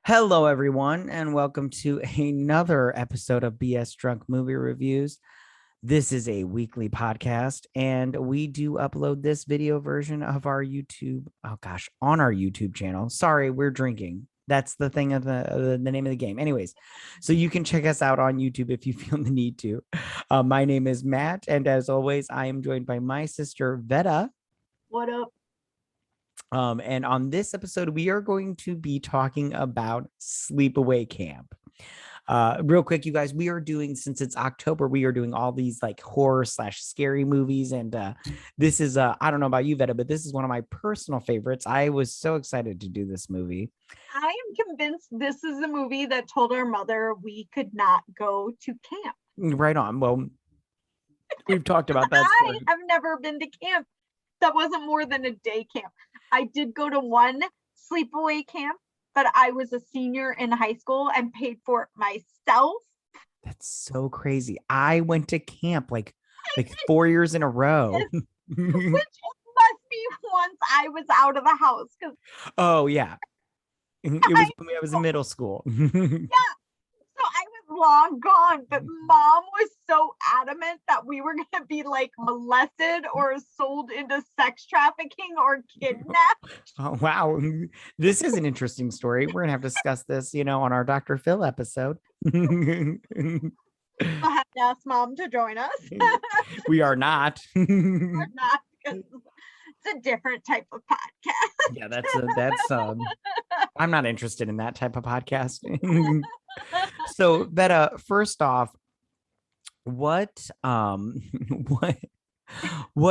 Hello, everyone, and welcome to another episode of BS Drunk Movie Reviews. This is a weekly podcast, and we do upload this video version of our YouTube. Oh gosh, on our YouTube channel. Sorry, we're drinking. That's the thing of the name of the game. Anyways, so you can check us out on YouTube if you feel the need to. My name is Matt, and as always, I am joined by my sister Vetta. What up? And on this episode, we are going to be talking about Sleepaway Camp. Real quick, you guys, we are doing, since it's October, we are doing all these like horror / scary movies. And this is, I don't know about you, Vetta, but this is one of my personal favorites. I was so excited to do this movie. I am convinced this is a movie that told our mother we could not go to camp. Right on. Well, we've talked about that. I have never been to camp that wasn't more than a day camp. I did go to one sleepaway camp, but I was a senior in high school and paid for it myself. That's so crazy. I went to camp like 4 years in a row. Which must be once I was out of the house. Oh, yeah. It was when I was in middle school. Yeah. So I was long gone, but mom was so adamant that we were going to be like molested or sold into sex trafficking or kidnapped. Oh, wow. This is an interesting story. We're going to have to discuss this, on our Dr. Phil episode. I have to ask mom to join us. We are not. We're not, because it's a different type of podcast. Yeah, that's I'm not interested in that type of podcast. So, Vetta, first off, what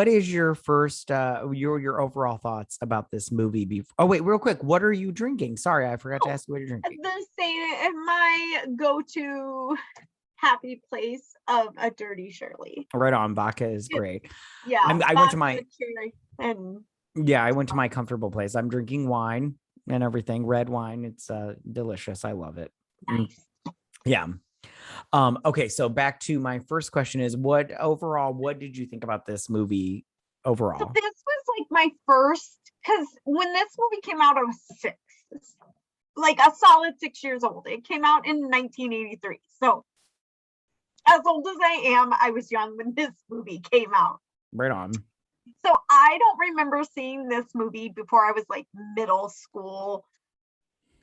is your first your overall thoughts about this movie oh wait, real quick, what are you drinking? Sorry, I forgot to ask you what you're drinking. The same, my go-to happy place of a Dirty Shirley. Right on. Vodka is great. Yeah, I went to my and I went to my comfortable place. I'm drinking wine and everything, red wine. It's delicious. I love it. nice. Yeah. Okay, so back to my first question is what did you think about this movie overall? So this was like my first, because when this movie came out, I was 6, like a solid 6 years old. It came out in 1983. So as old as I am, I was young when this movie came out. Right on. So I don't remember seeing this movie before I was like middle school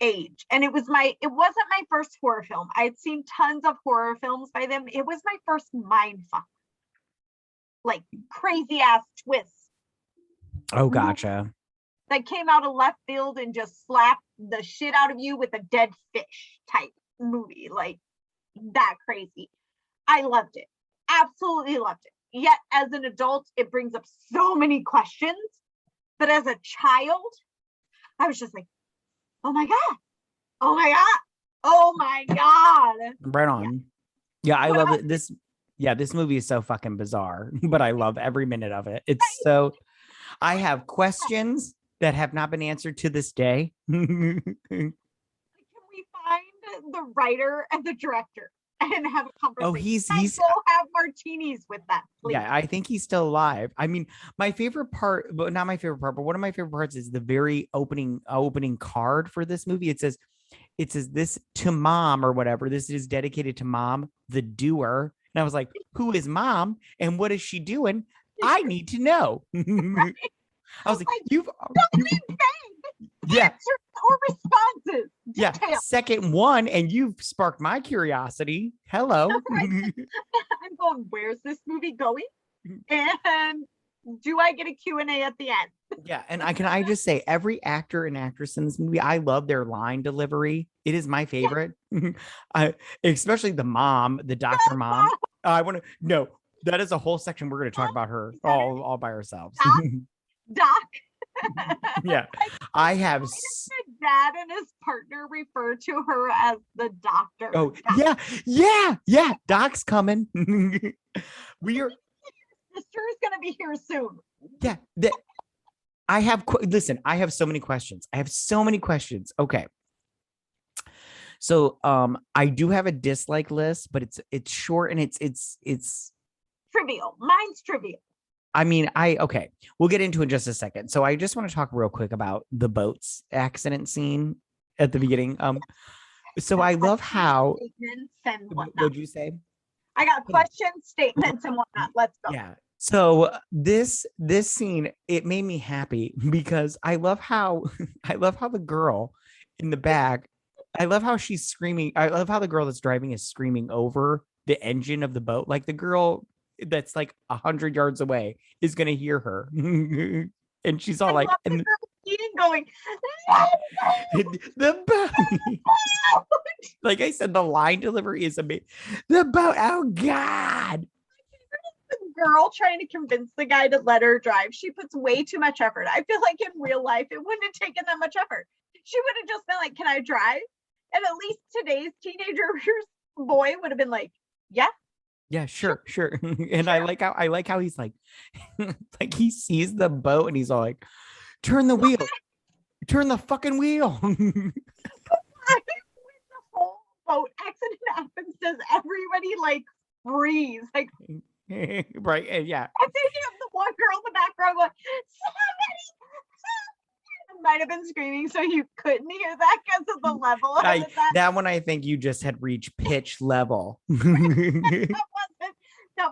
age. And it wasn't my first horror film. I had seen tons of horror films by them. It was my first mindfuck. Like crazy ass twists. Oh, gotcha. That came out of left field and just slapped the shit out of you with a dead fish type movie. Like that crazy. I loved it. Absolutely loved it. Yet as an adult, it brings up so many questions. But as a child, I was just like, oh my God. Oh my God. Oh my God. Right on. Yeah, I love it. This movie is so fucking bizarre, but I love every minute of it. It's so, I have questions that have not been answered to this day. Can we find the writer and the director and have a conversation? Oh, he's go have martinis with that, please. Yeah, I think he's still alive. I mean, my favorite part, but not my favorite part, but one of my favorite parts is the very opening card for this movie. It says this to mom or whatever. This is dedicated to mom, the doer. And I was like, who is mom and what is she doing? I need to know. Right. I was like, you've yeah, answers or responses. Detail. Yeah, second one, and you've sparked my curiosity. Hello. I'm going, where's this movie going? And do I get a Q&A at the end? Yeah, and I just say every actor and actress in this movie, I love their line delivery. It is my favorite. Especially the mom, the doctor mom. I want to no, that is a whole section we're going to talk about her all by ourselves. Doc. Yeah, I have. My dad and his partner refer to her as the doctor. Oh, yeah. Doc's coming. We are. Sister is going to be here soon. Yeah. I have so many questions. Okay. So, I do have a dislike list, but it's short and it's trivial. Mine's trivial. I mean, okay, we'll get into it in just a second. So I just want to talk real quick about the boats accident scene at the beginning. So I love how. Statements and whatnot. What'd you say? I got questions, statements, and whatnot. Let's go. Yeah. So this scene, it made me happy because I love how the girl in the back, I love how she's screaming. I love how the girl that's driving is screaming over the engine of the boat. Like the girl that's like 100 yards away is gonna hear her. And she's all like, and going, the boat. Like I said, the line delivery is amazing. The boat, oh God. The girl trying to convince the guy to let her drive. She puts way too much effort. I feel like in real life, it wouldn't have taken that much effort. She would have just been like, can I drive? And at least today's teenager boy would have been like, yeah, sure. And sure. I like how he's like, like he sees the boat and he's all like, turn the wheel, turn the fucking wheel. When the whole boat accident happens, does everybody like freeze? Like, right? Yeah. I think you have the one girl in the background going, somebody. Might have been screaming so you couldn't hear that because of the level of that one. I think you just had reached pitch level. that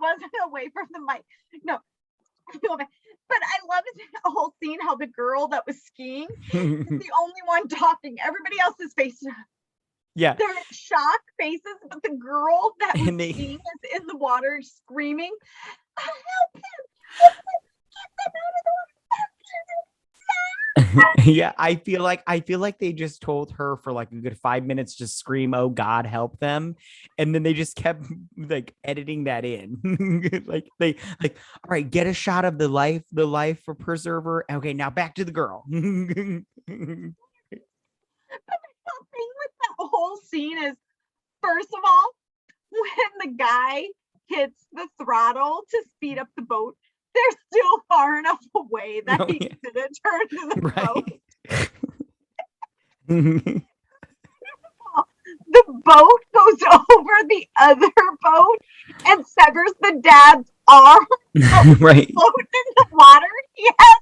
wasn't away from the mic. No, but I love the whole scene how the girl that was skiing is the only one talking. Everybody else's face, yeah, they're in shock faces, but the girl that was skiing is in the water screaming, help him, get them out of the water. Yeah, I feel like they just told her for like a good 5 minutes to scream, oh God, help them, and then they just kept like editing that in. Like they like, all right, get a shot of the life for preserver. Okay, now back to the girl. But the thing with that whole scene is, first of all, when the guy hits the throttle to speed up the boat, they're still far enough away that he could have turned to the boat. The boat goes over the other boat and severs the dad's arm. Right. Float in the water. He has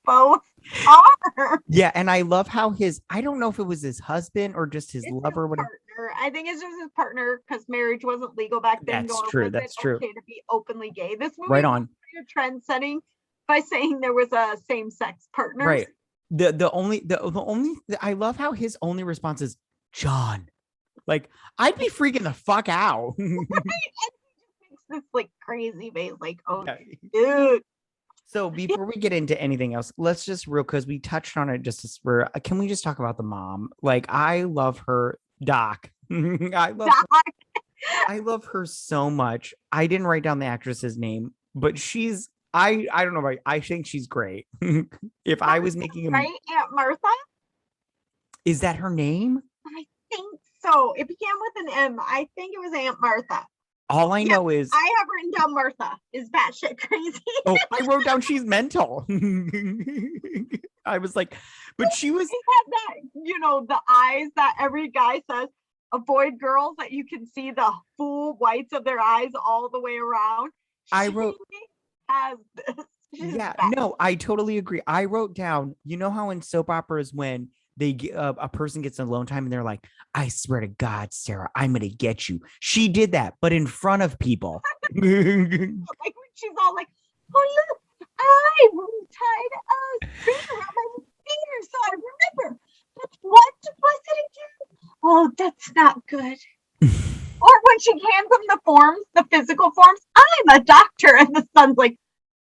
both arms. Yeah, and I love how I don't know if it was his husband or just his lover. His partner. I think it's just his partner because marriage wasn't legal back then. That's true. That's true. Okay to be openly gay. This movie right on. Was a trend setting by saying there was a same-sex partner. Right. The only I love how his only response is John. Like I'd be freaking the fuck out. Right? And he just makes this like crazy face, like, oh, dude. So before we get into anything else, let's just because we touched on it just for. Can we just talk about the mom? Like I love her, Doc. I love her so much. I didn't write down the actress's name, but she's. I don't know. I think she's great. If I was making right, Aunt Martha. Is that her name? I think so. It began with an M. I think it was Aunt Martha. All I know is I have written down Martha is batshit crazy. Oh, I wrote down she's mental. I was like, but she was. She had that, the eyes that every guy says. Avoid girls that you can see the full whites of their eyes all the way around. I wrote. Has this. Yeah, no, I totally agree. I wrote down, how in soap operas when they a person gets alone time and they're like, I swear to God, Sarah, I'm gonna get you. She did that, but in front of people. Like when she's all like, oh look, I tied a string around my finger so I remember. But what was it again? Oh, that's not good. Or when she hands them the forms, the physical forms, I'm a doctor. And the son's like,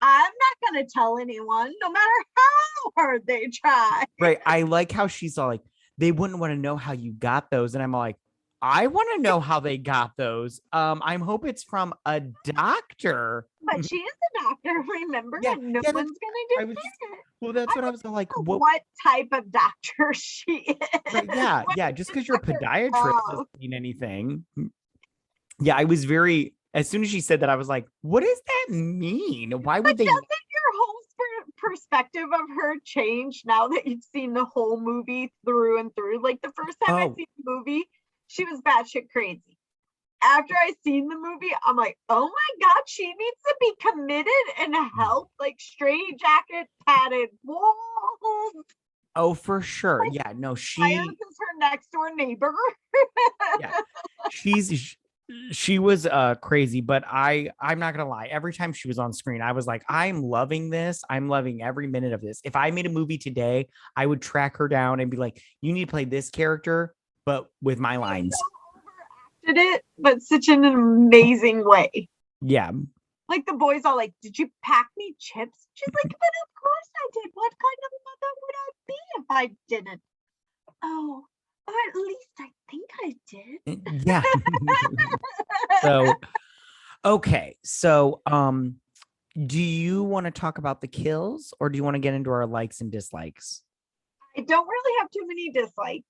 I'm not going to tell anyone, no matter how hard they try. Right. I like how she's all like, they wouldn't want to know how you got those. And I'm like, I want to know how they got those. I hope it's from a doctor. But she is a doctor, remember? Yeah, and no one's going to do it. Well, that's what I was like. What type of doctor she is. Right, yeah. Just because you're a podiatrist doesn't mean anything. Yeah, I was as soon as she said that, I was like, what does that mean? Why would they? Doesn't your whole perspective of her change now that you've seen the whole movie through and through? Like the first time I seen the movie, she was batshit crazy. After I seen the movie, I'm like, oh my God, she needs to be committed and help, like straight jacket, padded walls. Oh, for sure. Yeah, no, Myers is her next door neighbor. yeah, she's she was crazy, but I'm not gonna lie. Every time she was on screen, I was like, I'm loving this. I'm loving every minute of this. If I made a movie today, I would track her down and be like, you need to play this character, but with my lines. Did it, but such an amazing way. Yeah. Like the boys all like, did you pack me chips? She's like, but of course I did. What kind of mother would I be if I didn't? Oh, or at least I think I did. Yeah. So okay. So do you want to talk about the kills or do you want to get into our likes and dislikes? I don't really have too many dislikes.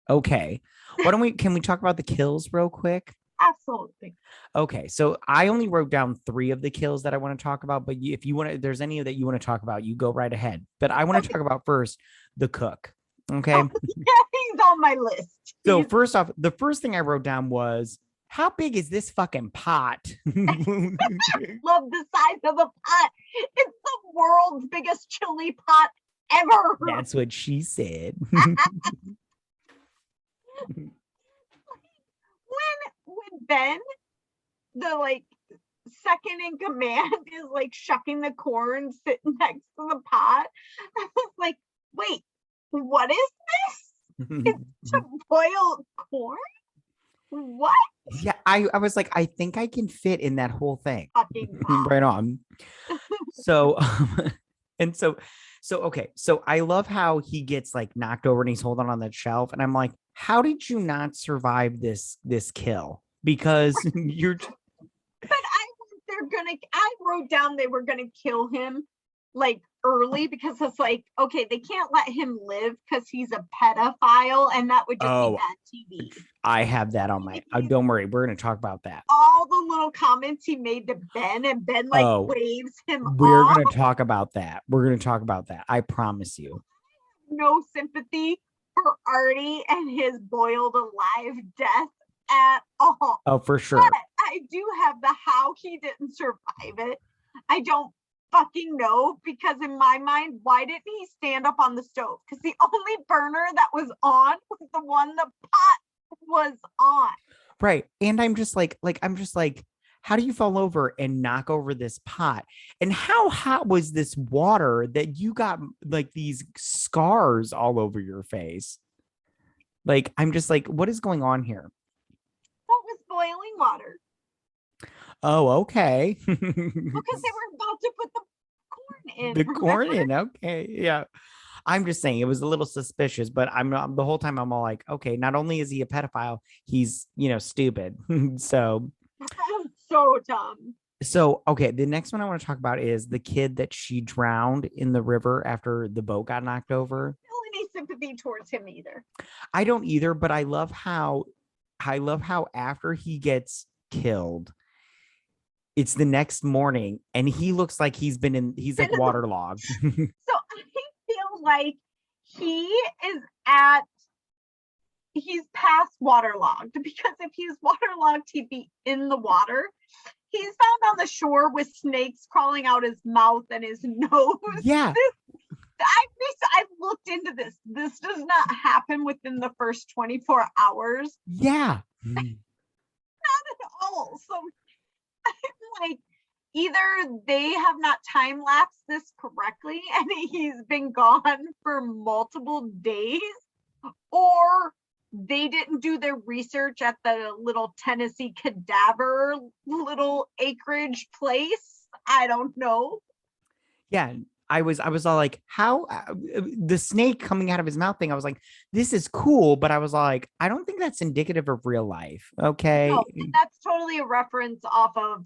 Okay. Can we talk about the kills real quick? Absolutely. Okay, so I only wrote down 3 of the kills that I want to talk about, but if you want to, there's any that you want to talk about, you go right ahead. But I want to talk about first the cook. Okay. Oh, yeah, he's on my list. So first off, the first thing I wrote down was, how big is this fucking pot? Love the size of the pot. It's the world's biggest chili pot ever. That's what she said. when Ben, the like second in command, is like shucking the corn sitting next to the pot, I was like, wait, what is this? It's to boil corn? What? Yeah, I was like, I think I can fit in that whole thing. Fucking pot. Right on. So and so okay, so I love how he gets like knocked over and he's holding on that shelf, and I'm like, how did you not survive this kill? Because you're But I wrote down they were gonna kill him like early because it's like, okay, they can't let him live because he's a pedophile, and that would just be bad TV. I have that on my don't worry, we're gonna talk about that. All the little comments he made to Ben, and Ben like waves him we're off. gonna talk about that. We're gonna talk about that. I promise you. No sympathy for Artie and his boiled alive death at all. Oh, for sure. But I do have the how he didn't survive it. I don't fucking know, because in my mind, why didn't he stand up on the stove? Because the only burner that was on was the one the pot was on. Right. And I'm just like, how do you fall over and knock over this pot? And how hot was this water that you got like these scars all over your face? Like, I'm just like, what is going on here? What was boiling water? Oh, okay. Because they were about to put the corn in. The corn in. Okay. Yeah. I'm just saying it was a little suspicious, but I'm not, the whole time I'm all like, okay, not only is he a pedophile, he's, stupid. So dumb. So, okay, the next one I want to talk about is the kid that she drowned in the river after the boat got knocked over. I don't have any sympathy towards him either. I don't either, but I love how after he gets killed, it's the next morning and he looks like he's like waterlogged. So I feel like he's past waterlogged, because if he's waterlogged, he'd be in the water. He's found on the shore with snakes crawling out his mouth and his nose. Yeah. I've looked into this. This does not happen within the first 24 hours. Yeah. Not at all. So I'm like, either they have not time lapsed this correctly and he's been gone for multiple days, or they didn't do their research at the little Tennessee cadaver little acreage place. I don't know. Yeah. I was all like, how the snake coming out of his mouth thing. I was like, this is cool. But I was like, I don't think that's indicative of real life. Okay. No, that's totally a reference off of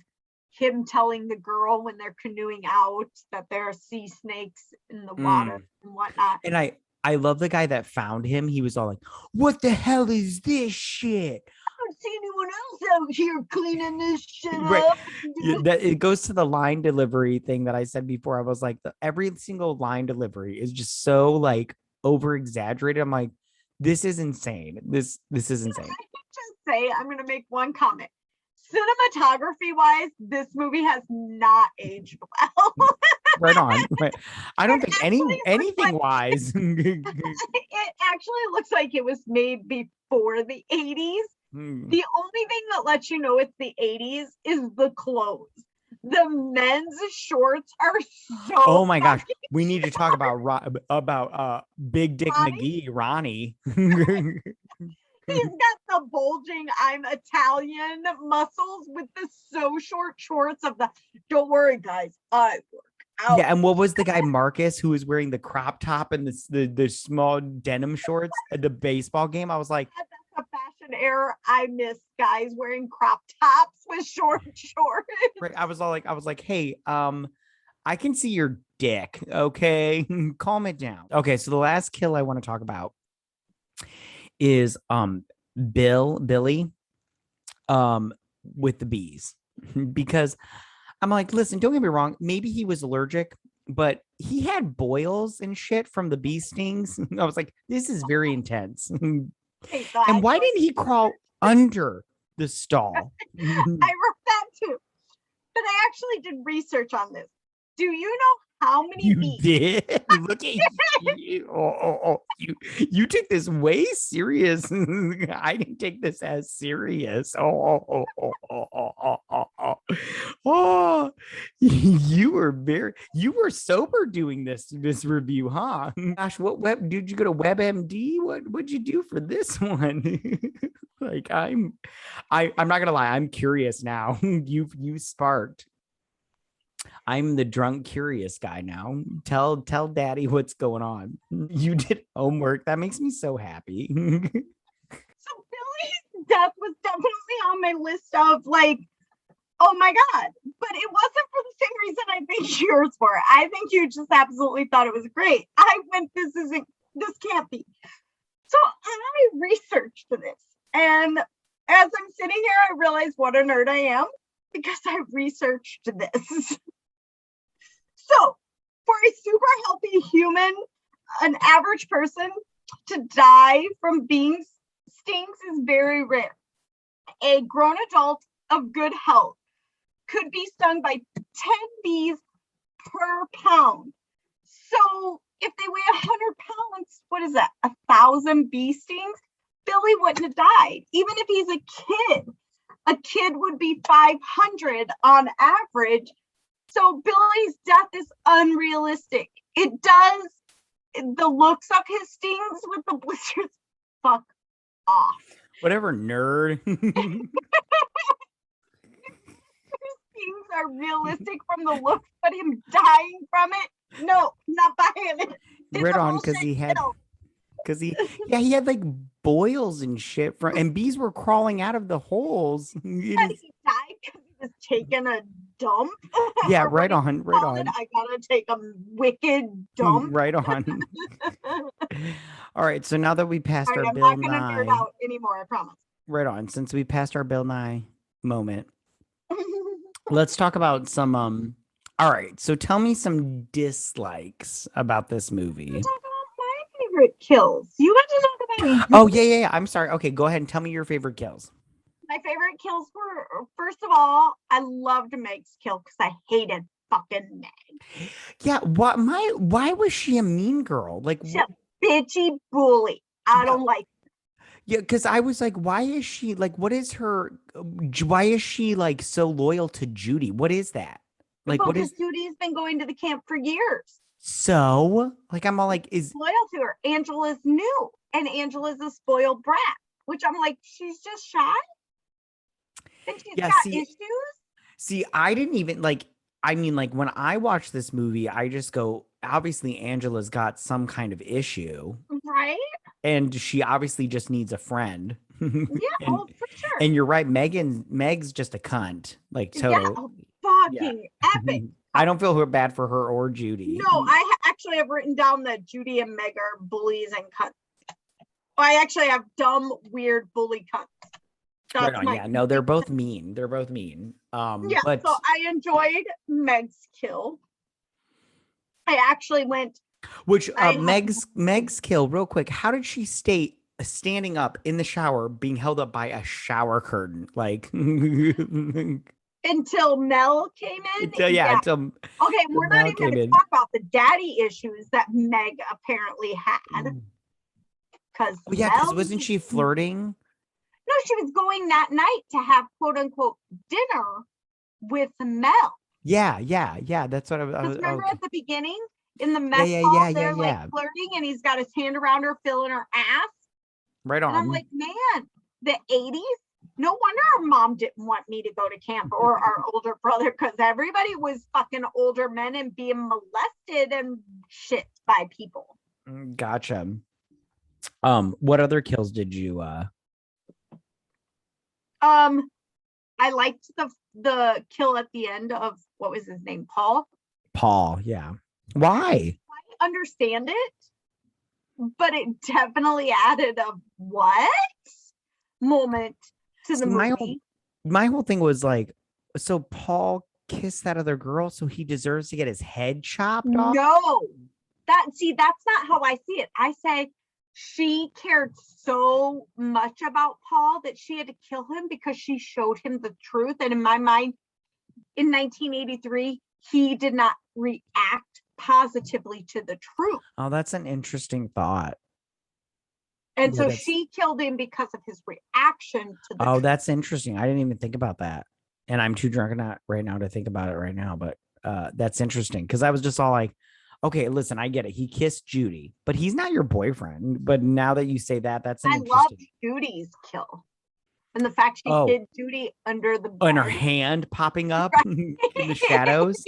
him telling the girl when they're canoeing out that there are sea snakes in the water and whatnot. And I love the guy that found him. He was all like, what the hell is this shit? I don't see anyone else out here cleaning this shit up. That it goes to the line delivery thing that I said before. I was like, every single line delivery is just so like over exaggerated. I'm like, this is insane. This is insane. I just say, I'm gonna make one comment. Cinematography wise, this movie has not aged well. Right on. Right. I don't It think actually looks anything like wise. it actually looks like it was made before the 80s. The only thing that lets you know it's the 80s is the clothes. The men's shorts are so Oh my gosh, we need to short. talk about Big Dick Ronnie, McGee, Ronnie. he's got the bulging I'm Italian muscles with the so short shorts of the don't worry guys, I work out. Yeah, and what was the guy Marcus who was wearing the crop top and the small denim shorts at the baseball game? I was like, That's a fashion error. I miss guys wearing crop tops with short shorts. right, I was like, hey, I can see your dick, okay? Calm it down. Okay, so the last kill I want to talk about is Billy with the bees. Because I'm like, listen, don't get me wrong, maybe he was allergic, but he had boils and shit from the bee stings. I was like, this is very intense. Okay, so And why didn't he crawl under the stall? I wrote that too. But I actually did research on this. Do you know how many You bees? did? Look at you. You took this way serious. I didn't take this as serious. Oh, you were sober doing this review, huh? Gosh, what web did you go to WebMD? What'd you do for this one? Like I'm not gonna lie, I'm curious now. You sparked. I'm the drunk curious guy now. Tell daddy what's going on. You did homework. That makes me so happy. So Billy's death was definitely on my list of like, oh my God. But it wasn't for the same reason I think yours were. I think you just absolutely thought it was great. I went, this can't be. So I researched this. And as I'm sitting here, I realize what a nerd I am because I researched this. So, for a super healthy human, an average person to die from bee stings is very rare. A grown adult of good health could be stung by 10 bees per pound. So, if they weigh 100 pounds, what is that? 1,000 bee stings? Billy wouldn't have died. Even if he's a kid would be 500 on average. So Billy's death is unrealistic. It does the looks of his stings with the blisters. Fuck off. Whatever, nerd. His stings are realistic from the looks, but him dying from it, no, not buying it. It's Right a on, because he had like boils and shit from, and bees were crawling out of the holes. But he died because he was taking a dump. Yeah, right on. I gotta take a wicked dump. Right on. All right, so now that we passed our I'm Bill not gonna nerd Nye, out anymore, I promise. right on. Since we passed our Bill Nye moment, let's talk about some. All right, so tell me some dislikes about this movie. Talk about my favorite kills. You got to talk about Oh yeah. I'm sorry. Okay, go ahead and tell me your favorite kills. my favorite kills were, first of all, I loved Meg's kill because I hated fucking Meg. Yeah, why was she a mean girl? Like, She's a bitchy bully. I don't like. yeah, because I was like, why is she like? What is her? Why is she like so loyal to Judy? What is that? Like, what is? Judy's been going to the camp for years. So, like, I'm all like, is loyal to her. Angela's new, and Angela's a spoiled brat, which I'm like, she's just shy. And she's got issues. See, I didn't even like. I mean, like when I watch this movie, I just go, obviously Angela's got some kind of issue. Right. And she obviously just needs a friend. Yeah, for sure. And you're right, Meg's just a cunt. Like total. Yeah, fucking epic. I don't feel bad for her or Judy. No, I actually have written down that Judy and Meg are bullies and cunts. I actually have dumb, weird bully cunts. Right on, yeah, no, they're both mean. They're both mean. Yeah, but so I enjoyed Meg's kill. I actually went. Which Meg's kill, real quick. How did she stay standing up in the shower, being held up by a shower curtain? Like, until Mel came in. Until Okay, we're not Mel even came going to in. talk about the daddy issues that Meg apparently had. Because because wasn't she flirting? No, she was going that night to have quote unquote dinner with Mel. Yeah. That's what I was. Remember at the beginning in the mess Yeah, hall, they're like flirting, and he's got his hand around her, feeling her ass. Right on. And I'm like, man, the 80s. No wonder our mom didn't want me to go to camp or our older brother, because everybody was fucking older men and being molested and shit by people. Gotcha. What other kills did you I liked the kill at the end of, what was his name, Paul, yeah. Why? I understand it, but it definitely added a what moment to the movie. My whole thing was like, so Paul kissed that other girl, so he deserves to get his head chopped off? No, that's not how I see it. I say she cared so much about Paul that she had to kill him because she showed him the truth. And in my mind, in 1983, he did not react positively to the truth. Oh, that's an interesting thought. And so she killed him because of his reaction to the truth. That's interesting. I didn't even think about that. And I'm too drunk right now to think about it right now. But that's interesting, because I was just all like, okay, listen, I get it. He kissed Judy, but he's not your boyfriend. But now that you say that, that's an interesting. I love Judy's kill. And the fact she hid Judy under the bed. And her hand popping up in the shadows.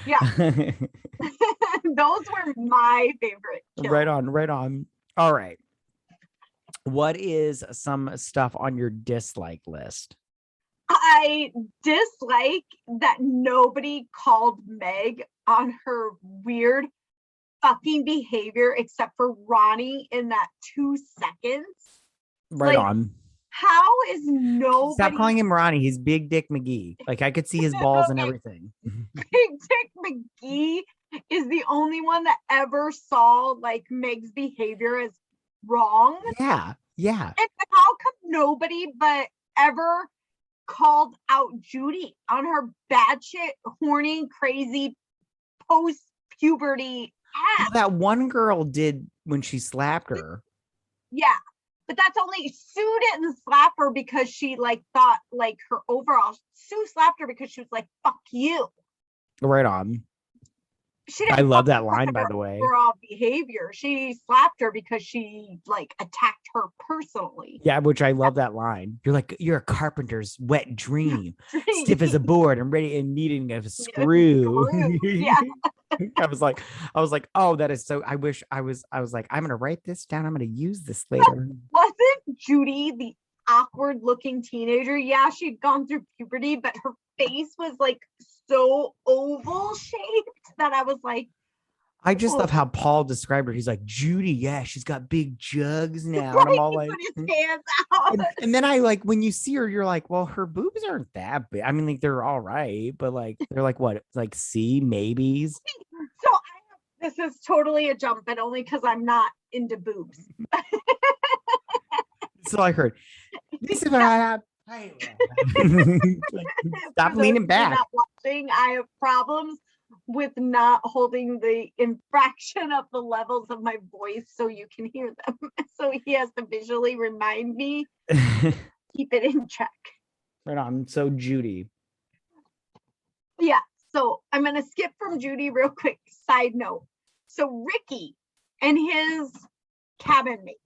Yeah. Those were my favorite kills. Right on. All right. What is some stuff on your dislike list? I dislike that nobody called Meg on her weird fucking behavior except for Ronnie in that 2 seconds. Right on. How is nobody... Stop calling him Ronnie. He's Big Dick McGee. Like, I could see his balls and everything. Big Dick McGee is the only one that ever saw like Meg's behavior as wrong. Yeah. And how come nobody but ever called out Judy on her bad shit, horny, crazy post-puberty ass? Well, that one girl did when she slapped her. Yeah. But that's only, Sue didn't slap her because she like thought like her overall. Sue slapped her because she was like, fuck you. Right on. I love that line, by the way. Overall behavior. She slapped her because she like attacked her personally. Yeah, which I love that line. You're a carpenter's wet dream, stiff as a board and ready and needing a screw. Yeah. I was like, oh, that is so. I wish I was like, I'm gonna write this down. I'm gonna use this later. Wasn't Judy the awkward looking teenager? Yeah, she'd gone through puberty, but her face was like so oval shaped that I was like, I just love how Paul described her. He's like, Judy, yeah, she's got big jugs now. Right, and I'm all like, put his hands out. And then I like, when you see her, you're like, well, her boobs aren't that big. I mean, like, they're all right, but like, they're like, what? Like C maybes. So this is totally a jump, but only because I'm not into boobs. So I heard. This is what I have. Stop leaning back. Not watching. I have problems with not holding the infraction of the levels of my voice so you can hear them. So he has to visually remind me, keep it in check. Right on. So Judy. Yeah. So I'm going to skip from Judy real quick. Side note. So Ricky and his cabin mates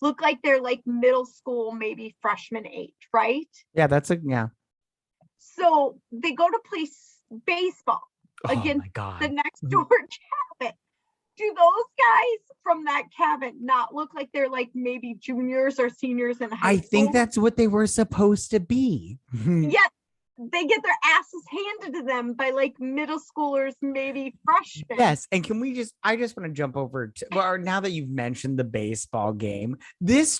look like they're like middle school, maybe freshman age, right? Yeah, yeah. So they go to play baseball against the next door cabin. Do those guys from that cabin not look like they're like maybe juniors or seniors in high school? I think that's what they were supposed to be. Yet they get their asses handed to them by like middle schoolers, maybe freshmen. Yes. And I just want to jump over to, well, now that you've mentioned the baseball game, this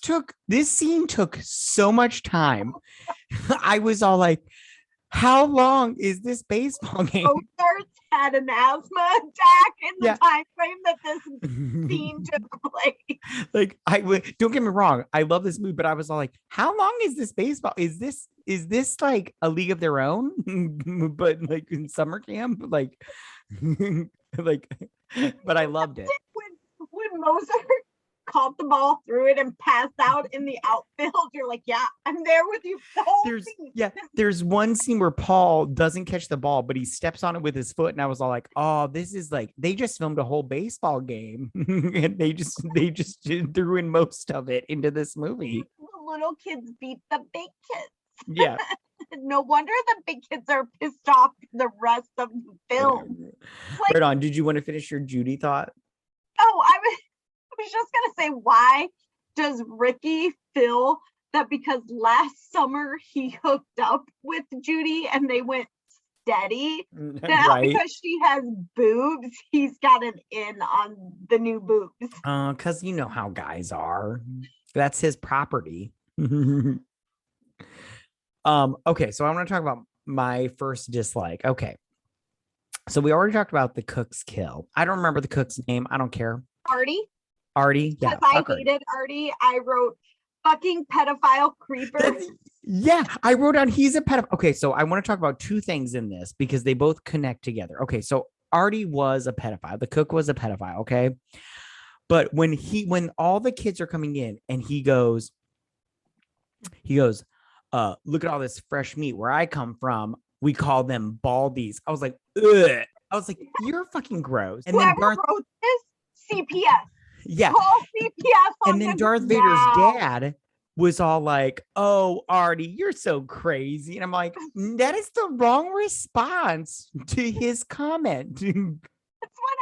scene took so much time. I was all like, how long is this baseball game? So had an asthma attack in the Yeah. time frame that this scene took place. Like don't get me wrong, I love this movie, but I was all like, how long is this baseball? Is this like a league of their own? But like in summer camp, like like but I loved it. When Mozart caught the ball, threw it, and passed out in the outfield, you're like, yeah, I'm there with you the whole scene. There's one scene where Paul doesn't catch the ball, but he steps on it with his foot, and I was all like, oh, this is like they just filmed a whole baseball game and they just threw in most of it into this movie. The little kids beat the big kids. Yeah. No wonder the big kids are pissed off the rest of the film. Like, right on. Did you want to finish your Judy thought? Oh, I was just gonna say, why does Ricky feel that because last summer he hooked up with Judy and they went steady, now right, because she has boobs, he's got an in on the new boobs? Because you know how guys are. That's his property. Okay, so I want to talk about my first dislike. Okay. So we already talked about the cook's kill. I don't remember the cook's name. I don't care. Artie? Yeah. Because I hated Artie. I wrote fucking pedophile creeper. Yeah, I wrote down he's a pedophile. Okay, so I want to talk about two things in this because they both connect together. Okay, so Artie was a pedophile. The cook was a pedophile, okay? But when all the kids are coming in and he goes, look at all this fresh meat. Where I come from, we call them baldies. I was like, ugh. I was like, you're fucking gross. And whoever then wrote this, CPS. Yeah. Call CPS on and then Darth Vader's dad was all like, oh, Artie, you're so crazy. And I'm like, that is the wrong response to his comment. That's what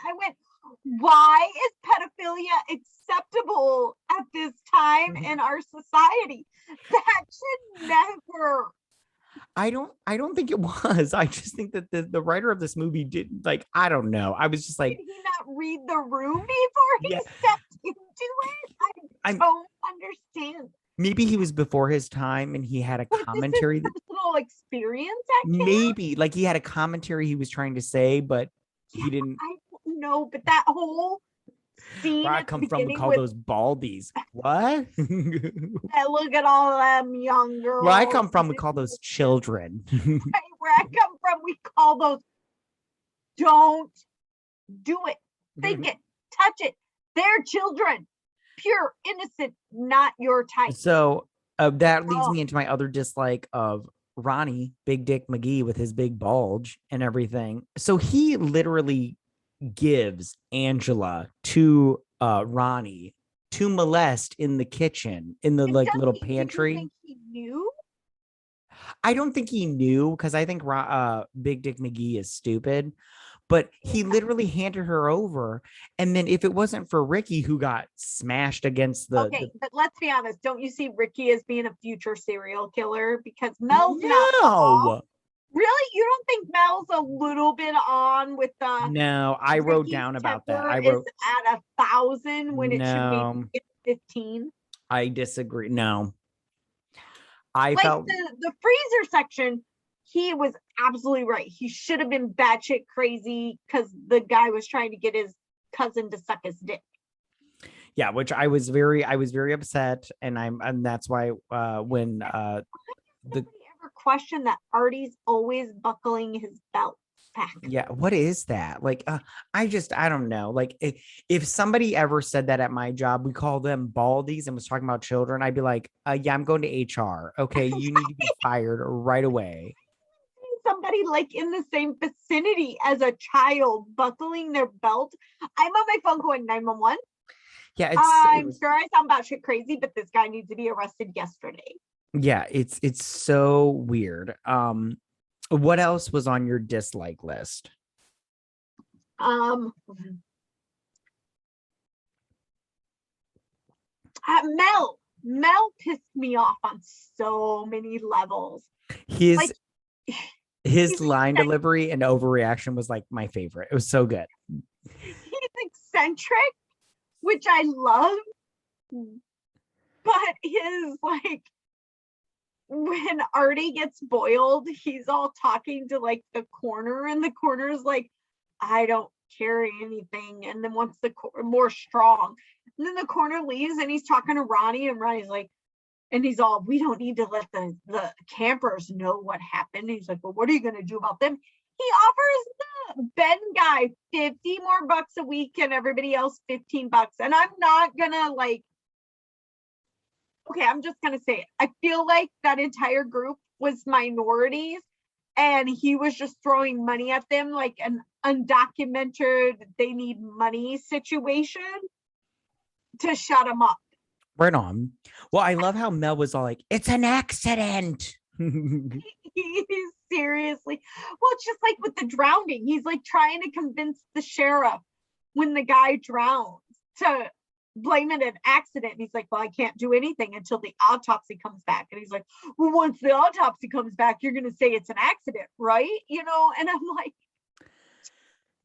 I went, why is pedophilia acceptable at this time in our society? That should never. I don't think it was. I just think that the writer of this movie didn't, like, I don't know. I was just like, did he not read the room before he stepped into it? I don't understand. Maybe he was before his time and he had a commentary. This personal experience maybe like he had a commentary he was trying to say, but he didn't. I don't know, but that whole scene. Where I come from, we call those baldies. What? Look at all them young girls. Where I come from, we call those children. Where I come from, we call those. Don't do it. Think it. Touch it. They're children. Pure, innocent, not your type. So that leads me into my other dislike of Ronnie, Big Dick McGee, with his big bulge and everything. So he literally gives Angela to Ronnie to molest in the kitchen, in the little pantry. Do you think he knew? I don't think he knew, because I think Big Dick McGee is stupid. But he literally handed her over. And then if it wasn't for Ricky, who got smashed against the... Okay, but let's be honest. Don't you see Ricky as being a future serial killer? Because Mel's not... Really? You don't think Mel's a little bit on with the... No, I wrote down about that. I wrote... at 1,000 when it should be 15. I disagree. No. I felt... The freezer section... He was absolutely right. He should have been batshit crazy because the guy was trying to get his cousin to suck his dick. Yeah, which I was very upset, and that's why when ever question that Artie's always buckling his belt back? Yeah, what is that? Like, I don't know. Like, if somebody ever said that at my job, we call them baldies, and was talking about children, I'd be like, yeah, I'm going to HR. Okay, you need to be fired right away. Somebody like in the same vicinity as a child buckling their belt. I'm on my phone going 911. Yeah, I'm sure I sound batshit crazy, but this guy needs to be arrested yesterday. Yeah, it's so weird. What else was on your dislike list? Mel pissed me off on so many levels. His line delivery and overreaction was like my favorite. It was so good. He's eccentric, which I love, but his when Artie gets boiled, he's all talking to like the coroner, and the coroner's like, I don't carry anything. And then once the more strong, and then the coroner leaves and he's talking to Ronnie, and Ronnie's like, and he's all, we don't need to let the campers know what happened. He's like, well, what are you going to do about them? He offers the Ben guy 50 more bucks a week and everybody else 15 bucks. And I'm not gonna like, okay, I'm just gonna say it. I feel like that entire group was minorities and he was just throwing money at them like an undocumented, they need money situation to shut them up. Right on. Well, I love how Mel was all like, it's an accident. He's seriously, well, it's just like with the drowning. He's like trying to convince the sheriff when the guy drowns to blame it an accident. And he's like, well, I can't do anything until the autopsy comes back. And he's like, well, once the autopsy comes back, you're going to say it's an accident, right? You know, and I'm like,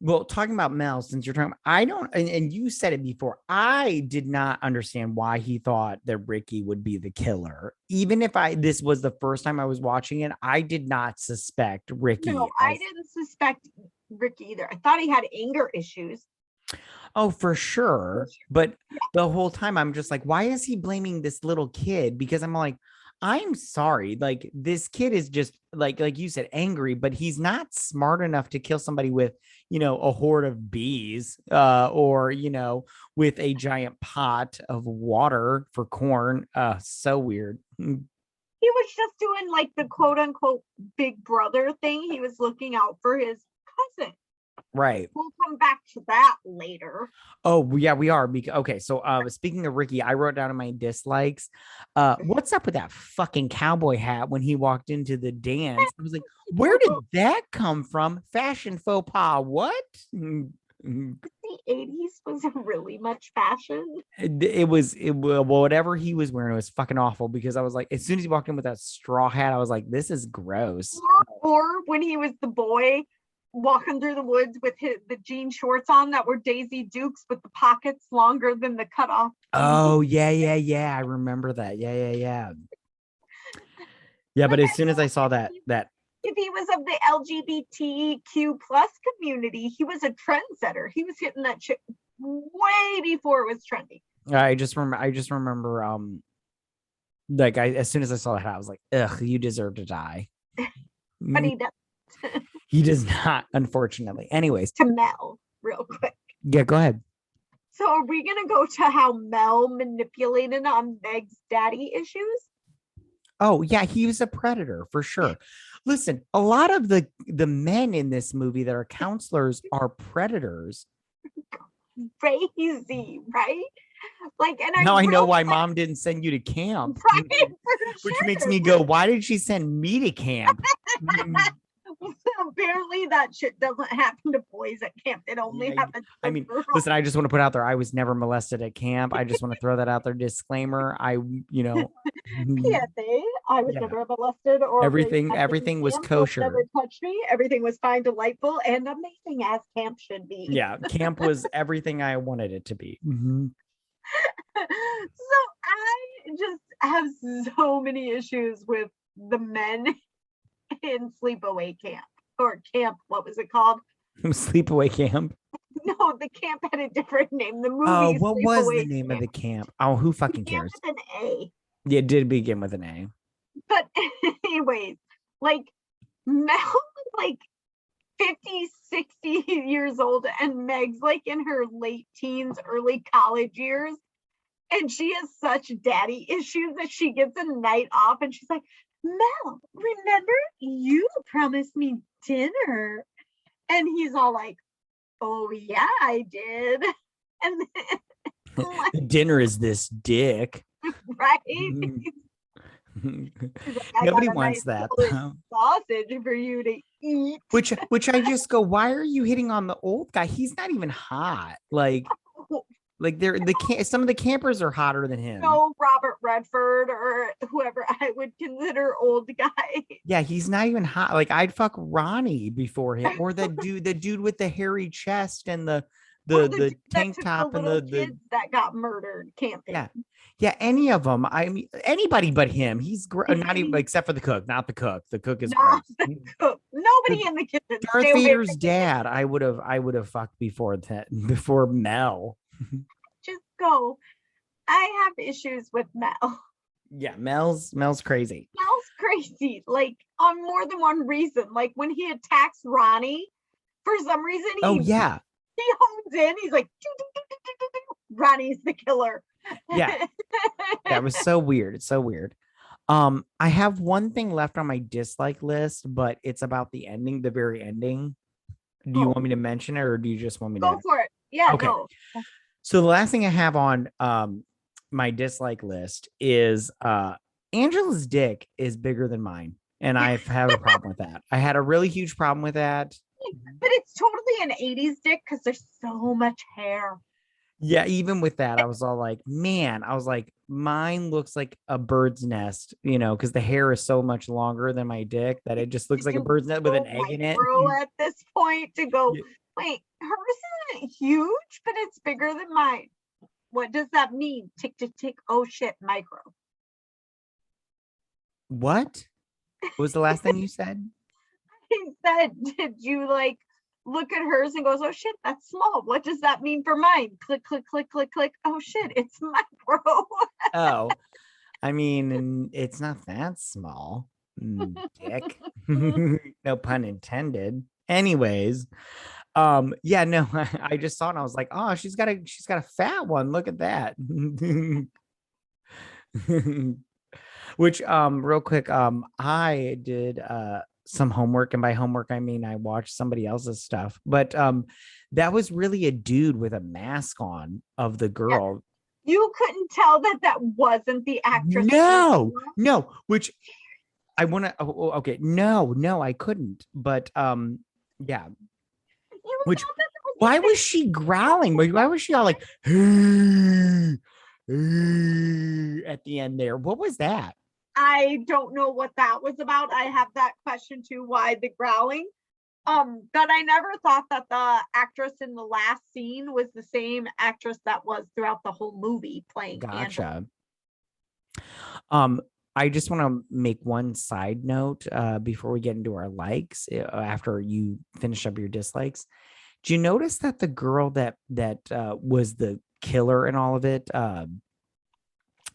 well, talking about Mel, since you're talking, I don't, and you said it before, I did not understand why he thought that Ricky would be the killer. Even if this was the first time I was watching it, I did not suspect Ricky. No, I didn't suspect Ricky either. I thought he had anger issues. Oh, for sure. But the whole time I'm just like, why is he blaming this little kid? Because I'm like, I'm sorry. Like, this kid is just like you said, angry, but he's not smart enough to kill somebody with, a horde of bees, or, with a giant pot of water for corn. So weird. He was just doing like the quote unquote big brother thing. He was looking out for his cousin. Right. We'll come back to that later. Oh, yeah, we are. Okay, so speaking of Ricky, I wrote down in my dislikes. What's up with that fucking cowboy hat when he walked into the dance? I was like, where did that come from? Fashion faux pas. What? The 80s was really much fashion. Well, whatever he was wearing, it was fucking awful, because I was like, as soon as he walked in with that straw hat, I was like, this is gross. Or when he was the boy walking through the woods with the jean shorts on that were Daisy Dukes with the pockets longer than the cutoff. Oh, yeah. I remember that. Yeah. Yeah, but as soon as I saw that if he was of the LGBTQ plus community, he was a trendsetter. He was hitting that shit way before it was trendy. I just remember like as soon as I saw that, I was like, ugh, you deserve to die. But he doesn't. He does not, unfortunately. Anyways. To Mel, real quick. Yeah, go ahead. So are we going to go to how Mel manipulated on Meg's daddy issues? Oh, yeah, he was a predator for sure. Listen, a lot of the men in this movie that are counselors are predators. Crazy, right? Like, and now I know why mom didn't send you to camp. Right, which makes me go, why did she send me to camp? Apparently that shit doesn't happen to boys at camp. It only happens to girls. Listen, I just want to put out there, I was never molested at camp. I just want to throw that out there. Disclaimer. PSA, I was never molested or everything was kosher. Never touched me. Everything was fine, delightful, and amazing as camp should be. Yeah, camp was everything I wanted it to be. Mm-hmm. So I just have so many issues with the men in Sleepaway Camp, or camp, what was it called? Sleepaway Camp. No, the camp had a different name. The movie. Oh, what was the name of the camp? Oh, who fucking cares? With an A. Yeah, it did begin with an A. But anyways, like Mel was like 50, 60 years old, and Meg's like in her late teens, early college years. And she has such daddy issues that she gets a night off and she's like, Mel, remember you promised me dinner? And he's all like, oh yeah, I did. And then, like, dinner is this dick. Right? Like, nobody wants that sausage for you to eat. Which I just go, why are you hitting on the old guy? He's not even hot. Like some of the campers are hotter than him. No, Robert Redford or whoever I would consider old guy. Yeah, he's not even hot. Like, I'd fuck Ronnie before him, or the dude with the hairy chest and the tank top and the kids that got murdered camping. Yeah, Yeah, any of them. I mean, anybody but him. He's not even except for the cook. Not the cook. The cook is Not gross. the cook. Nobody The in the kitchen. Darth Stay away from Vader's the kitchen. dad. I would have fucked before that. Before Mel. Just go. I have issues with Mel. Yeah, Mel's crazy. Mel's crazy, like on more than one reason. Like when he attacks Ronnie, for some reason Oh yeah, he hones in. He's like, "Doo, doo, doo, doo, doo, doo, doo." Ronnie's the killer. yeah. That was so weird. It's so weird. I have one thing left on my dislike list, but it's about the ending, the very ending. Do you Oh, want me to mention it, or do you just want me go to? for it. Yeah, Okay. no. So the last thing I have on my dislike list is Angela's dick is bigger than mine. And I've had a problem with that. I had a really huge problem with that. But it's totally an 80s dick because there's so much hair. Yeah, even with that, I was all like, man, I was like, mine looks like a bird's nest, because the hair is so much longer than my dick that it just looks Did like a you bird's nest with an go egg in it. micro at this point to go, Yeah. wait, hers isn't huge, but it's bigger than mine. What does that mean? Tick, tick, tick. Oh shit, micro. What? What was the last thing you said? He said, did you like look at hers and goes, oh shit, that's small. What does that mean for mine? Click, click, click, click, click. Oh shit, it's micro. Oh, I mean, it's not that small. Dick. No pun intended. Anyways, yeah, no, I just saw it and I was like, oh, she's got a fat one. Look at that. Which real quick, I did some homework, and by homework I mean I watched somebody else's stuff, but that was really a dude with a mask on of the Yeah. girl. You couldn't tell that wasn't the actress. No, which I want to. Okay, no, I couldn't. But yeah. You Which, thought that was why the was same. she growling? Why was she all like at the end there? What was that? I don't know what that was about. I have that question too. Why the growling? But I never thought that the actress in the last scene was the same actress that was throughout the whole movie playing Angela. Gotcha. Um, I just want to make one side note before we get into our likes. After you finish up your dislikes, do you notice that the girl that was the killer in all of it,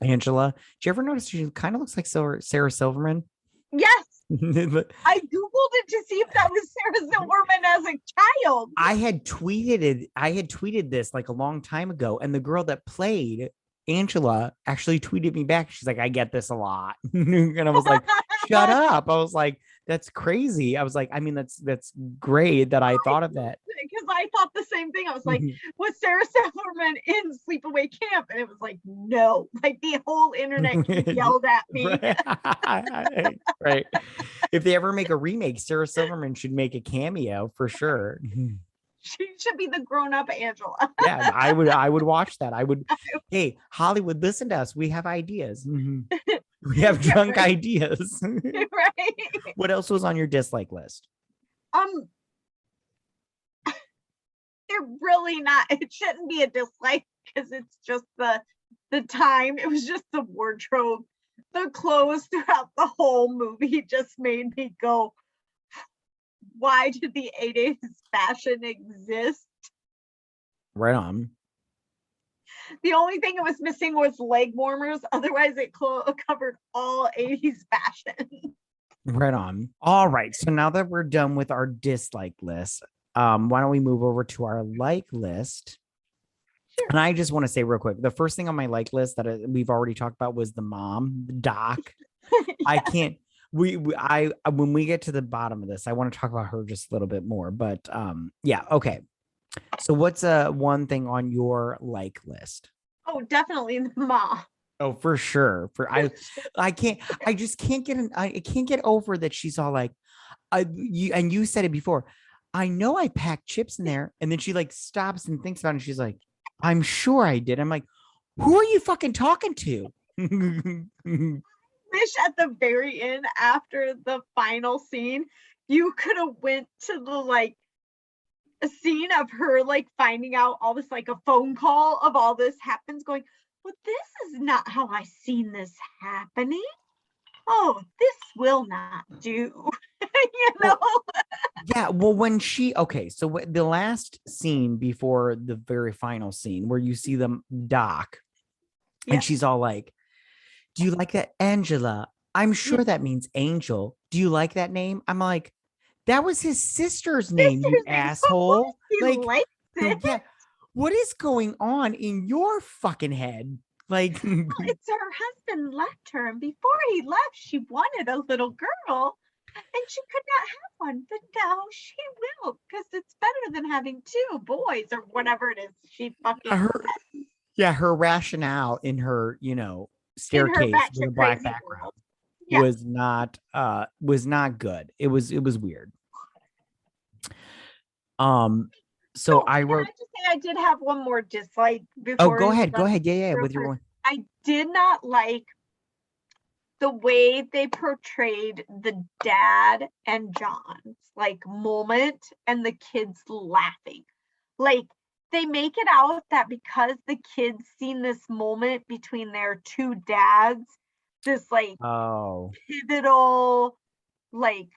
Angela? Did you ever notice she kind of looks like Sarah Silverman? Yes, But I googled it to see if that was Sarah Silverman as a child. I had tweeted it. I had tweeted this like a long time ago, and the girl that played Angela actually tweeted me back. She's like, "I get this a lot," and I was like, "Shut up!" I was like, "That's crazy." I was like, "I mean, that's great that I thought of that." Because I thought the same thing. I was like, was Sarah Silverman in Sleepaway Camp? And it was like, no. Like the whole internet yelled at me. Right. Right. If they ever make a remake, Sarah Silverman should make a cameo for sure. She should be the grown-up Angela. Yeah, I would watch that. I would. Hey, Hollywood, listen to us. We have ideas. We have Yeah, drunk right. ideas. Right. What else was on your dislike list? Um, they're really not. It shouldn't be a dislike because it's just the time. It was just the wardrobe, the clothes throughout the whole movie just made me go, why did the 80s fashion exist? Right on. The only thing it was missing was leg warmers. Otherwise, it covered all 80s fashion. Right on. All right. So now that we're done with our dislike list, why don't we move over to our like list? Sure. And I just want to say real quick, the first thing on my like list that we've already talked about was the mom, Doc. Yeah. I can't. I when we get to the bottom of this, I want to talk about her just a little bit more. But yeah, okay. So what's one thing on your like list? Oh, definitely the mom. Oh, for sure. I can't. I just can't get I can't get over that she's all like, you said it before. I know I packed chips in there, and then she like stops and thinks about it. And she's like, I'm sure I did. I'm like, who are you fucking talking to? Wish at the very end, after the final scene, you could have went to the like a scene of her like finding out all this, like a phone call of all this happens, going, well, this is not how I seen this happening. Oh, this will not do. Well, yeah, well, when so the last scene before the very final scene where you see them dock, Yeah. and she's all like, "Do you like that, Angela? I'm sure that means angel. Do you like that name?" I'm like, that was his sister's name, you Sister's name. So of course asshole. he Like, likes it. yeah, what is going on in your fucking head? Like, Well, it's her husband left her, and before he left, she wanted a little girl, and she could not have one, but now she will, because it's better than having two boys or whatever it is she fucking her, yeah, her rationale in her, in her staircase with a batshit black crazy background world. Yeah. was not good. It was weird. So So I can wrote, I just say I did have one more dislike oh, before go we move ahead. Go on ahead. Yeah, real with your quick? one. I did not like the way they portrayed the dad and John's like moment and the kids laughing. Like they make it out that because the kids seen this moment between their two dads, this like Oh, pivotal, like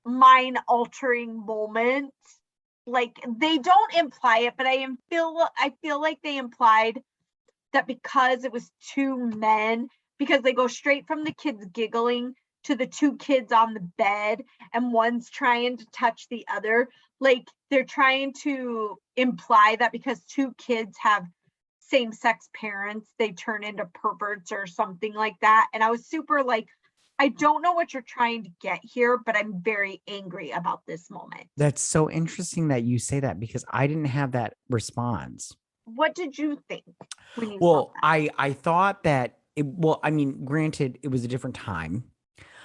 mind altering moment. Like they don't imply it, but I feel like they implied that because it was two men, because they go straight from the kids giggling to the two kids on the bed and one's trying to touch the other, like they're trying to imply that because two kids have same-sex parents they turn into perverts or something like that. And I was super like, I don't know what you're trying to get here, but I'm very angry about this moment. that's so interesting that you say that because I didn't have that response. What did you think when you saw Well, that? I thought that I mean, granted, it was a different time.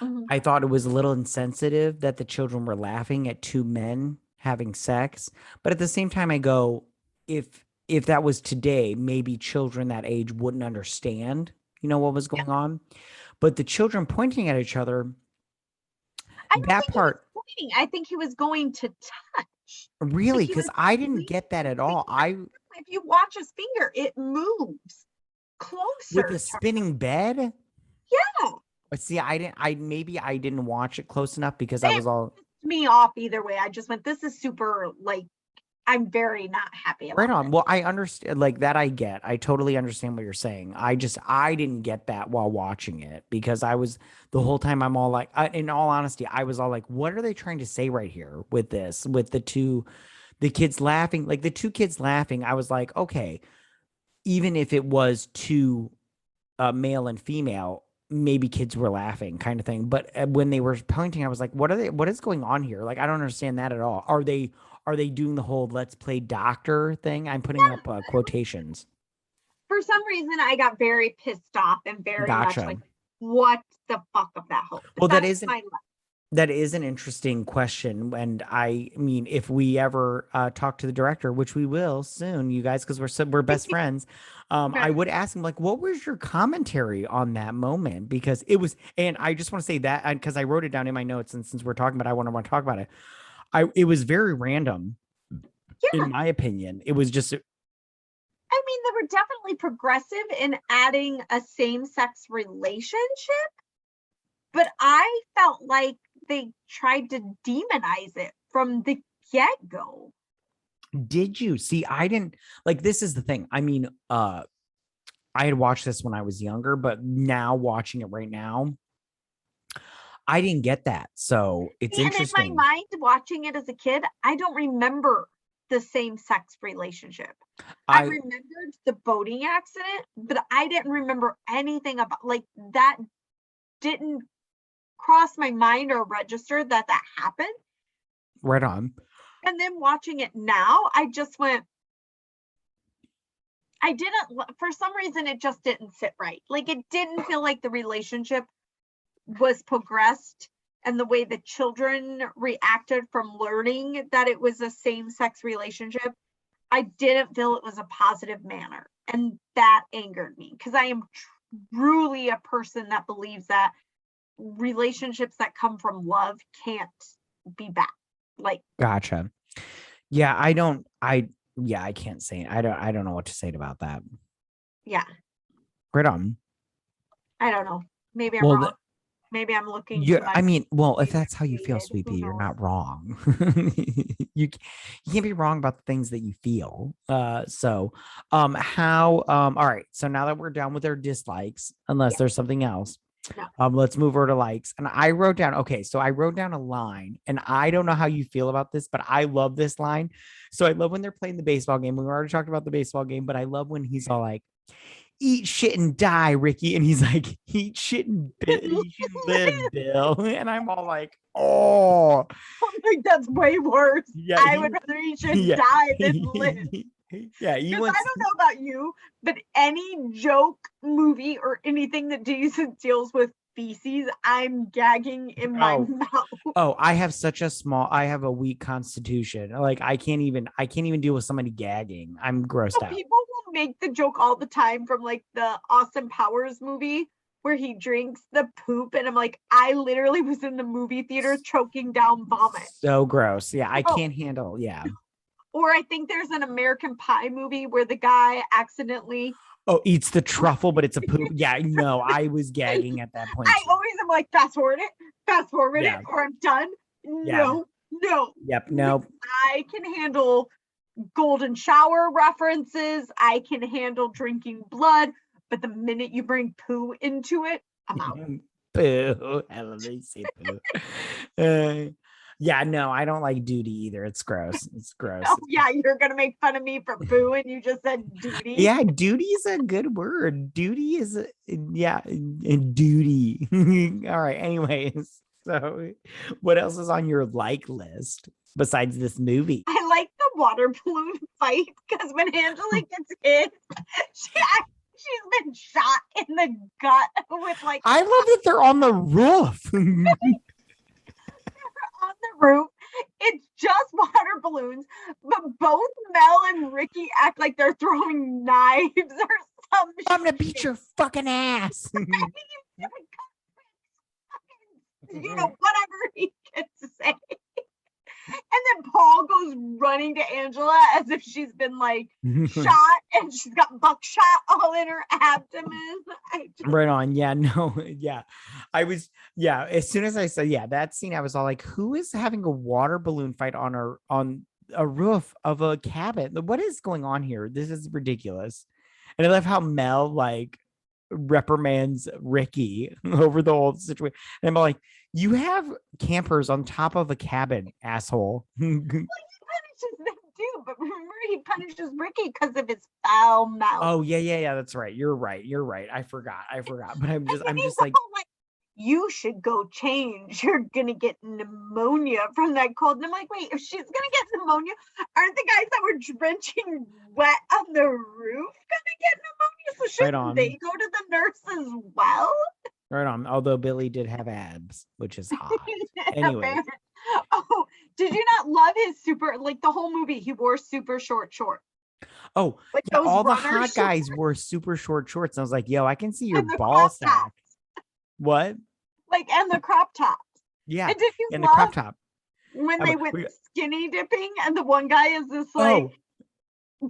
Mhm. I thought it was a little insensitive that the children were laughing at two men having sex, but at the same time, I go, if that was today, maybe children that age wouldn't understand, what was Yeah. going on. But the children pointing at each other, I don't that think he was part pointing. I think he was going to touch. Like really, he was because I didn't leaning get that his at all. finger. If you watch his finger, it moves With the closer to her. spinning bed. Yeah. But see, I didn't watch it close enough because I It was all pissed me off either way. I just went, this is super, like, I'm very not happy right about on. this. Well, I understand like that. I get. I totally understand what you're saying. I didn't get that while watching it because I was the whole time. I'm all like, in all honesty, I was all like, what are they trying to say right here with this? With the kids laughing, like the two kids laughing. I was like, okay, even if it was two, male and female, maybe kids were laughing, kind of thing. But when they were pointing, I was like, what are they? What is going on here? Like, I don't understand that at all. Are they doing the whole let's play doctor thing? I'm putting up quotations. For some reason, I got very pissed off and very much Gotcha. like, what the fuck of that whole? But Well, that's my that is an interesting question, and I mean, if we ever talk to the director, which we will soon, you guys, because we're best friends, I would ask him like, what was your commentary on that moment? Because it was, and I just want to say that because I wrote it down in my notes, and since we're talking about, it, I want to talk about it. It was very random, in yeah. my opinion. It was just I mean, they were definitely progressive in adding a same-sex relationship, but I felt like they tried to demonize it from the get-go. did you see? I didn't like. This is the thing. I mean, I had watched this when I was younger, but now watching it right now, I didn't get that. So it's And in my interesting. mind, watching it as a kid, I don't remember the same-sex relationship. I I remembered the boating accident, but I didn't remember anything about like that didn't cross my mind or register that that happened. Right on. And then watching it now, I just went, I didn't, for some reason, it just didn't sit right. Like it didn't feel like the relationship was progressed and the way the children reacted from learning that it was a same sex relationship, I didn't feel it was a positive manner. And that angered me because I am truly a person that believes that relationships that come from love can't be bad. Like, Gotcha. Yeah, I don't. I yeah, I can't say. I don't know what to say about that. Yeah. Right on. I don't know. Maybe I'm Well, wrong. Maybe I'm looking to yeah, my I mean, well, if that's how you feel, created. Sweet Who Pea, you're knows? not wrong. you you can't be wrong about the things that you feel. All right. So now that we're done with our dislikes, unless Yeah. there's something else, No. let's move over to likes. And I wrote down, okay, so I wrote down a line, and I don't know how you feel about this, but I love this line. So I love when they're playing the baseball game. We already talked about the baseball game, but I love when he's all like, eat shit and die, Ricky. And he's like, eat shit and live, Bill. And I'm all like, oh, I'm like, that's way worse. yeah, I would rather he should yeah, die than live. yeah, he Because I wants, don't know about you, but any joke, movie, or anything that deals with feces, I'm gagging in my oh, mouth. I have a weak constitution. Like I can't even deal with somebody gagging. I'm grossed So out. people will make the joke all the time from like the Austin Powers movie where he drinks the poop, and I'm like, I literally was in the movie theater choking down vomit. So gross. Yeah, I Oh, can't handle. Yeah. or I think there's an American Pie movie where the guy accidentally. Oh, eats the truffle, but it's a poop. Yeah, no, I was gagging at that point I too. always am like, fast forward it, Yeah. or I'm done. Yeah. No. Yep. No. I can handle golden shower references. I can handle drinking blood, but the minute you bring poo into it, I'm out. Boo. I love that you say boo. Yeah, no, I don't like duty either. It's gross. It's gross. Oh yeah, you're gonna make fun of me for poo, and you just said duty. Yeah, duty is a good word. Duty is duty. All right. Anyways, so what else is on your like list besides this movie? I like the water balloon fight because when Angela gets hit, she's been shot in the gut with like. I love that they're on the roof. On the roof. It's just water balloons, but both Mel and Ricky act like they're throwing knives or some I'm gonna beat your fucking ass. whatever he gets to say. And then Paul goes running to Angela as if she's been like shot and she's got buckshot all in her abdomen. Right on. Yeah, no, yeah. As soon as I said, yeah, that scene, I was all like, who is having a water balloon fight on a roof of a cabin? What is going on here? This is ridiculous. And I love how Mel like reprimands Ricky over the whole situation. And I'm like, you have campers on top of a cabin, asshole. Well, he punishes them too, but remember he punishes Ricky because of his foul mouth. Oh yeah. That's right. You're right. I forgot. But I'm just like, you should go change. You're gonna get pneumonia from that cold. And I'm like, wait, if she's gonna get pneumonia, aren't the guys that were drenching wet on the roof gonna get pneumonia? So shouldn't they go to the nurse as well? Right on. Although Billy did have abs, which is hot. Anyway. Oh, did you not love his the whole movie? He wore super short shorts. Oh, like yeah, all the hot guys wore super short shorts. And I was like, yo, I can see your ball sack. What? Like, and the crop tops. Yeah. And did you love the crop top. When they went skinny dipping and the one guy is this like. Oh.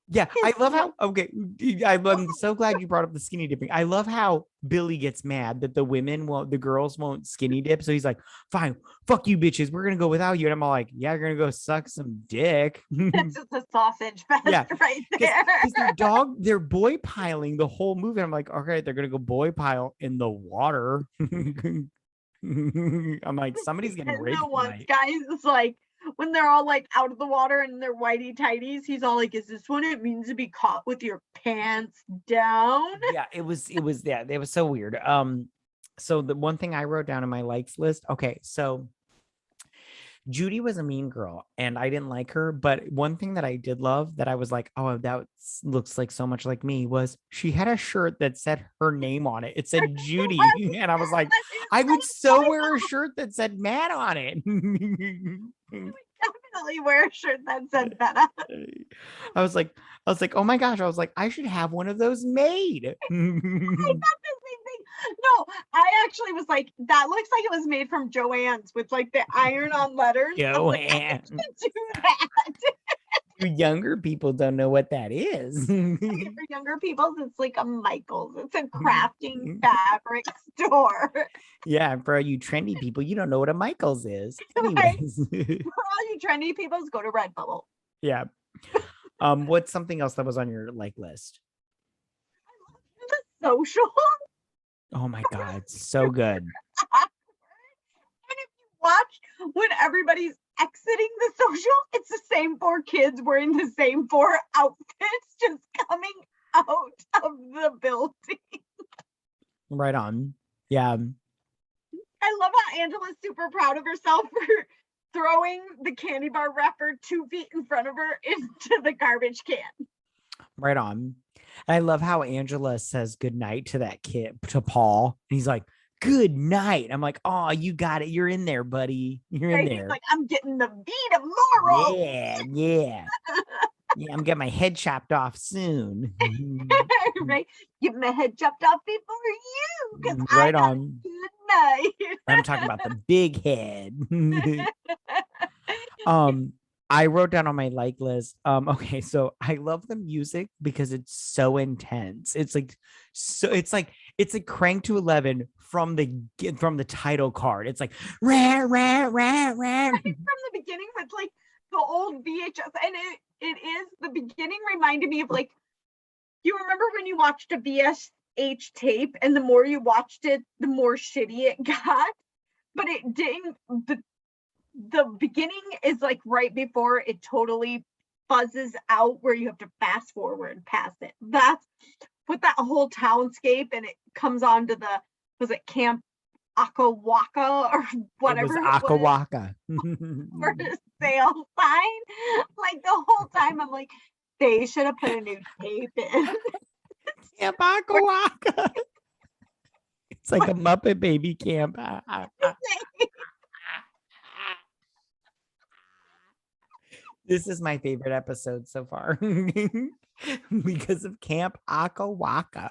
Yeah, I love how I'm so glad you brought up the skinny dipping. I love how Billy gets mad that the girls won't skinny dip. So he's like, fine, fuck you bitches. We're gonna go without you. And I'm all like, yeah, you're gonna go suck some dick. It's just a sausage fest right there. They're boy piling the whole movie. I'm like, okay, they're gonna go boy pile in the water. I'm like, somebody's getting raped. Once guys is like, when they're all like out of the water and they're whitey tighties, he's all like, is this what it means to be caught with your pants down? Yeah, it was so weird. So the one thing I wrote down in my likes list, okay, so Judy was a mean girl and I didn't like her, but one thing that I did love that I was like, oh, that looks like so much like me, was she had a shirt that said her name on it. It said Judy. And I was like, I would so wear a shirt that said Matt on it. Definitely wear a shirt that said Vetta. I was like, oh my gosh. I was like, I should have one of those made. I thought the same thing. No, I actually was like, that looks like it was made from Joann's with like the iron-on letters. Joanne. Do that. You younger people don't know what that is. For younger people, it's like a Michael's. It's a crafting fabric store. Yeah, for all you trendy people, you don't know what a Michael's is. Right? Anyways. For all you trendy people, go to Redbubble. Yeah. What's something else that was on your like list? The Social. Oh my God, so good. And if you watch when everybody's exiting the Social, it's the same four kids wearing the same four outfits just coming out of the building. Right on. Yeah. I love how Angela's super proud of herself for throwing the candy bar wrapper 2 feet in front of her into the garbage can. Right on. And I love how Angela says goodnight to that kid, to Paul. And he's like, good night. I'm like, oh, you got it. You're in there, buddy. You're in Right? there. He's like, I'm getting the V tomorrow. Yeah. Yeah. Yeah. I'm getting my head chopped off soon. Right? Get my head chopped off before you, because Right I got on. good night. I'm talking about the big head. I wrote down on my like list. Okay, so I love the music because it's so intense. It's like it's a crank to 11 from the title card. It's like rah, rah, rah, rah. From the beginning with like the old VHS, and it is the beginning reminded me of like, you remember when you watched a VSH tape and the more you watched it, the more shitty it got, but it didn't. The beginning is like right before it totally fuzzes out where you have to fast forward past it. That's with that whole townscape, and it comes on to was it Camp Akawaka or whatever It was Akawaka. for the sale sign. Like the whole time I'm like, they should have put a new tape in. Camp Akawaka. It's like a Muppet Baby camp. This is my favorite episode so far because of Camp Akawaka.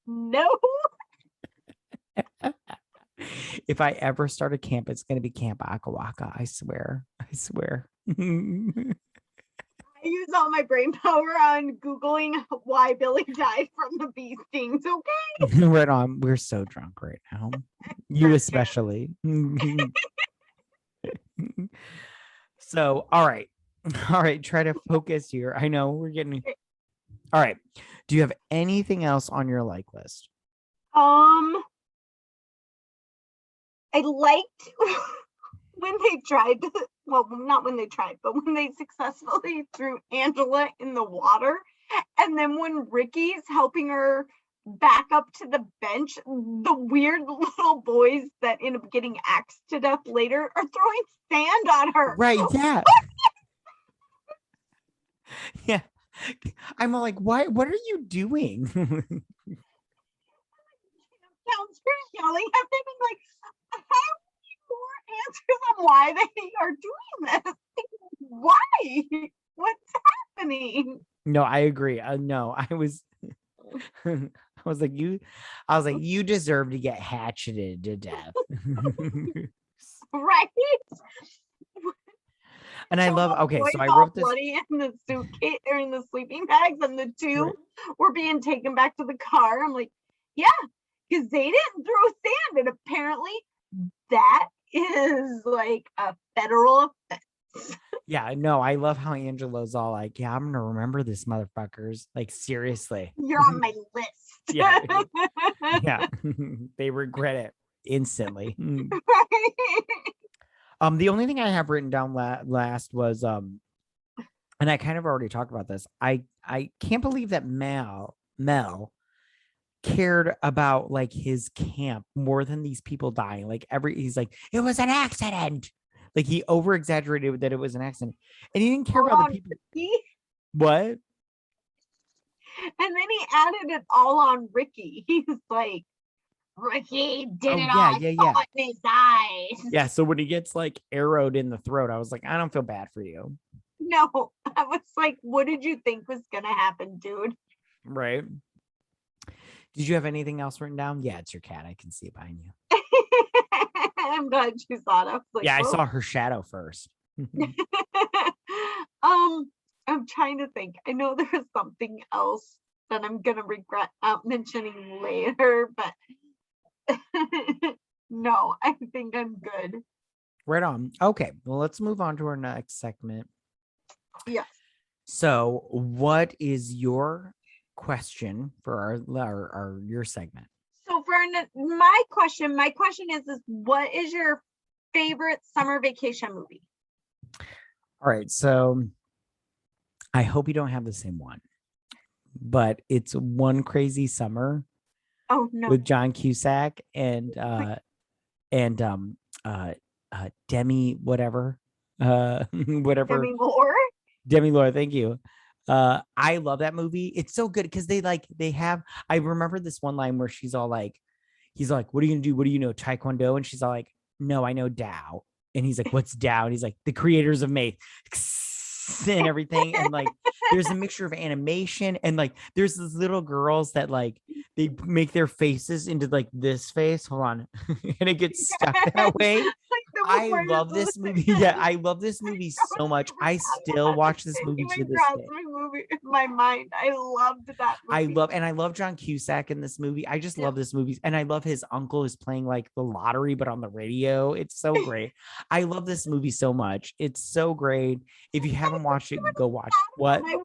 No. If I ever start a camp, it's going to be Camp Akawaka. I swear. I swear. I use all my brain power on Googling why Billy died from the bee stings. Okay. Right on. We're so drunk right now. You especially. So, all right. All right. Try to focus here. I know we're getting. All right. Do you have anything else on your like list? I liked when they tried to, well, not when they tried, but when they successfully threw Angela in the water. And then when Ricky's helping her back up to the bench, the weird little boys that end up getting axed to death later are throwing sand on her. Right. Yeah. Yeah. I'm like, why? What are you doing? Counselors yelling at them and like, how more answers on why they are doing this? Why? What's happening? No, I agree. No, I was like, you deserve to get hatcheted to death. Right? And I love, okay, so I all wrote this. bloody in the suitcase or in the sleeping bags, and the two Right. were being taken back to the car. I'm like, yeah, because they didn't throw sand, and apparently that is like a federal offense. Yeah, no, I love how Angelo's all like, yeah, I'm gonna remember this, motherfuckers. Like, seriously. You're on my list. Yeah. Yeah. They regret it instantly. The only thing I have written down last was and I kind of already talked about this. I can't believe that Mel cared about like his camp more than these people dying. Like he's like, it was an accident. Like he over exaggerated that it was an accident, and he didn't care about the people. What? And then he added it all on Ricky. He's like, Ricky did it all. Yeah. In his eyes. Yeah. So when he gets like arrowed in the throat, I was like, I don't feel bad for you. No, I was like, what did you think was gonna happen, dude? Right. Did you have anything else written down? Yeah, it's your cat. I can see it behind you. I'm glad you saw it. I was like, yeah, I saw her shadow first. I'm trying to think. I know there's something else that I'm gonna regret mentioning later, but no, I think I'm good. Right on. Okay, well, let's move on to our next segment. Yes. So, what is your question for your segment? So for my question is what is your favorite summer vacation movie? All right, so I hope you don't have the same one, but it's One Crazy Summer Oh no. with John Cusack and uh Demi whatever whatever Demi Moore? Demi Moore, thank you. I love that movie. It's so good because they have, I remember this one line where she's all like, he's like, what are you gonna do? What do you know? Taekwondo? And she's all like, no, I know Tao. And he's like, what's Tao? And he's like, the creators of Mace and everything. And like there's a mixture of animation and like there's these little girls that like they make their faces into like this face. Hold on. And it gets stuck that way. I love this movie. Yeah, I love this movie so much. I still watch this movie to this day. My movie in my mind. I loved that movie. I love John Cusack in this movie. I just love this movie. And I love his uncle is playing like the lottery, but on the radio. It's so great. I love this movie so much. It's so great. If you haven't watched it, go watch it. What? I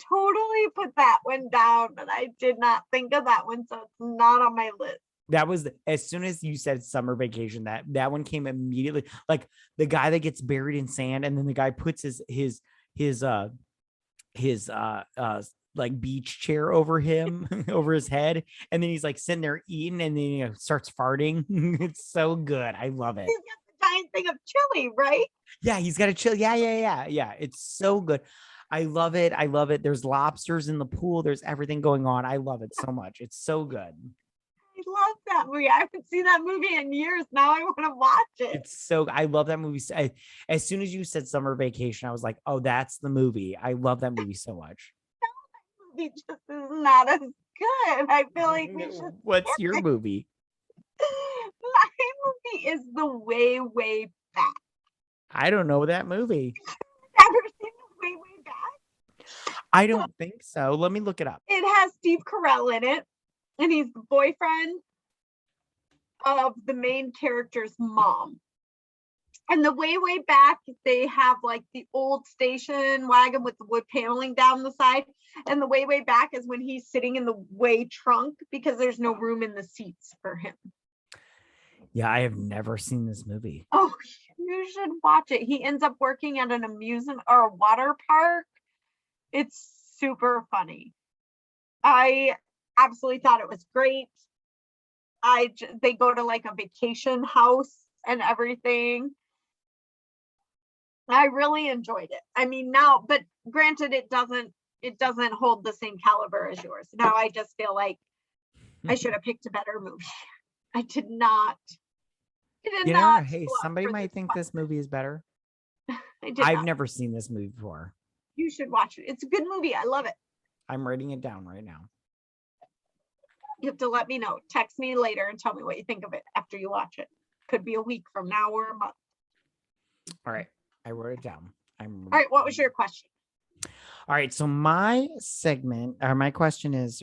totally put that one down, but I did not think of that one, so it's not on my list. That was as soon as you said summer vacation, that one came immediately. Like the guy that gets buried in sand, and then the guy puts his like beach chair over him over his head, and then he's like sitting there eating, and then starts farting. It's so good. I love it. He's got the giant thing of chili, right? Yeah, he's got a chill. Yeah. It's so good. I love it. I love it. There's lobsters in the pool. There's everything going on. I love it so much. It's so good. I love that movie. I haven't seen that movie in years. Now I want to watch it. I love that movie. As soon as you said summer vacation, I was like, oh, that's the movie. I love that movie so much. That movie just is not as good. I feel like we should. What's your movie? My movie is The Way Back. I don't know that movie. Ever seen The Way Back? I don't think so. Let me look it up. It has Steve Carell in it, and he's the boyfriend of the main character's mom. And the way back, they have like the old station wagon with the wood paneling down the side. And the way back is when he's sitting in the way trunk because there's no room in the seats for him. Yeah, I have never seen this movie. Oh, you should watch it. He ends up working at an amusement or a water park. It's super funny. I absolutely thought it was great. They go to like a vacation house and everything. I really enjoyed it. I mean, now, but granted, it doesn't hold the same caliber as yours. Now I just feel like I should have picked a better movie. I did not. Hey, somebody might think this movie is better. I've never seen this movie before. You should watch it. It's a good movie. I love it. I'm writing it down right now. You have to let me know. Text me later and tell me what you think of it after you watch it. Could be a week from now or a month. All right. I wrote it down. All right. What was your question? All right. So my question is,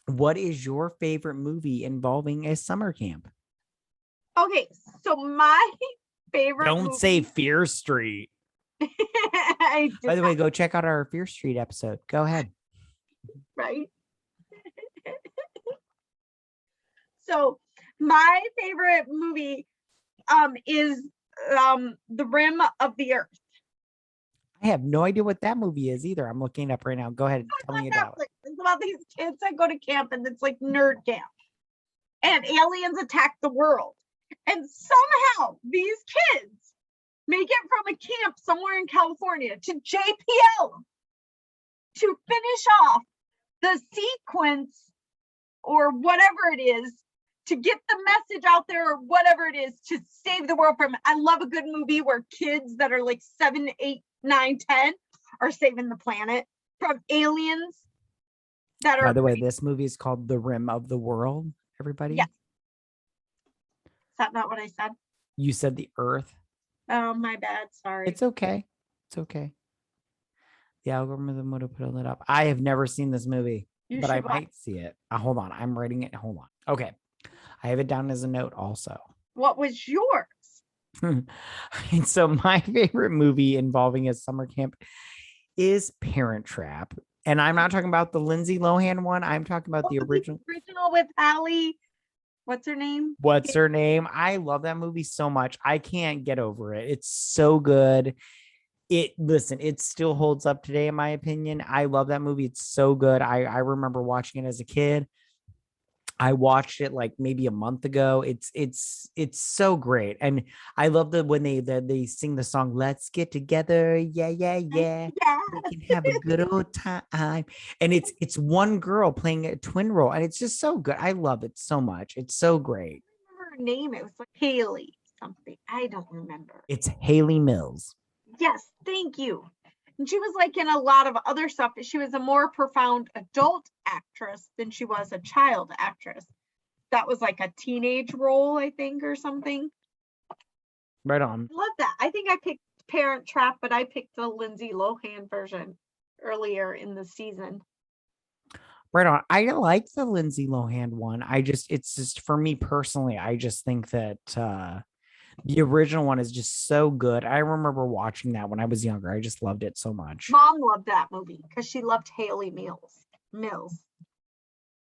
what is your favorite movie involving a summer camp? Okay. So my favorite Don't say Fear Street. By the way, go check out our Fear Street episode. Go ahead. Right. So my favorite movie is The Rim of the Earth. I have no idea what that movie is either. I'm looking it up right now. Go ahead and tell me about it. It's about these kids that go to camp, and it's like nerd camp. And aliens attack the world. And somehow these kids make it from a camp somewhere in California to JPL to finish off the sequence or whatever it is to get the message out there or whatever it is to save the world from it. I love a good movie where kids that are like 7, 8, 9, 10 are saving the planet from aliens that are. By the way, this movie is called The Rim of the World, everybody. Yes. Is that not what I said? You said the Earth. Oh, my bad. Sorry. It's okay. It's okay. The algorithm would have put it up. I have never seen this movie, You but I should watch. might see it. Hold on. I'm writing it. Hold on. Okay. I have it down as a note also. What was yours? And so my favorite movie involving a summer camp is Parent Trap. And I'm not talking about the Lindsay Lohan one. I'm talking about the original. Original with Hallie. What's her name? What's her name? I love that movie so much. I can't get over it. It's so good. It still holds up today, in my opinion. I love that movie. It's so good. I remember watching it as a kid. I watched it like maybe a month ago. It's so great. And I love when they sing the song, "Let's get together." Yeah, yeah, yeah. Yeah. We can have a good old time. And it's one girl playing a twin role. And it's just so good. I love it so much. It's so great. I remember her name. It was like Haley something. I don't remember. It's Haley Mills. Yes, thank you. And she was like in a lot of other stuff. She was a more profound adult actress than she was a child actress. That was like a teenage role, I think, or something. Right on. I love that. I think I picked Parent Trap, but I picked the Lindsay Lohan version earlier in the season. Right on. I like the Lindsay Lohan one. It's just for me personally, I just think that the original one is just so good. I remember watching that when I was younger. I just loved it so much. Mom loved that movie because she loved Haley Mills,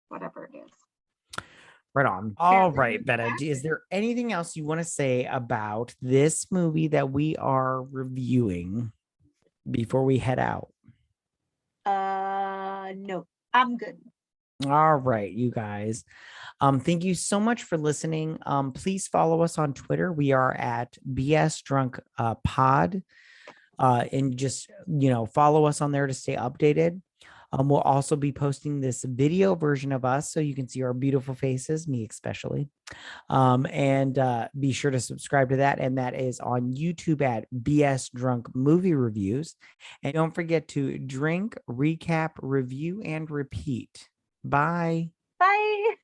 whatever it is. Right on. All right, Vetta, is there anything else you want to say about this movie that we are reviewing before we head out? No, I'm good. All right, you guys. Thank you so much for listening. Please follow us on Twitter. We are at BS Drunk Pod. And just, follow us on there to stay updated. We'll also be posting this video version of us so you can see our beautiful faces, me especially. And be sure to subscribe to that. And that is on YouTube at BS Drunk Movie Reviews. And don't forget to drink, recap, review, and repeat. Bye. Bye.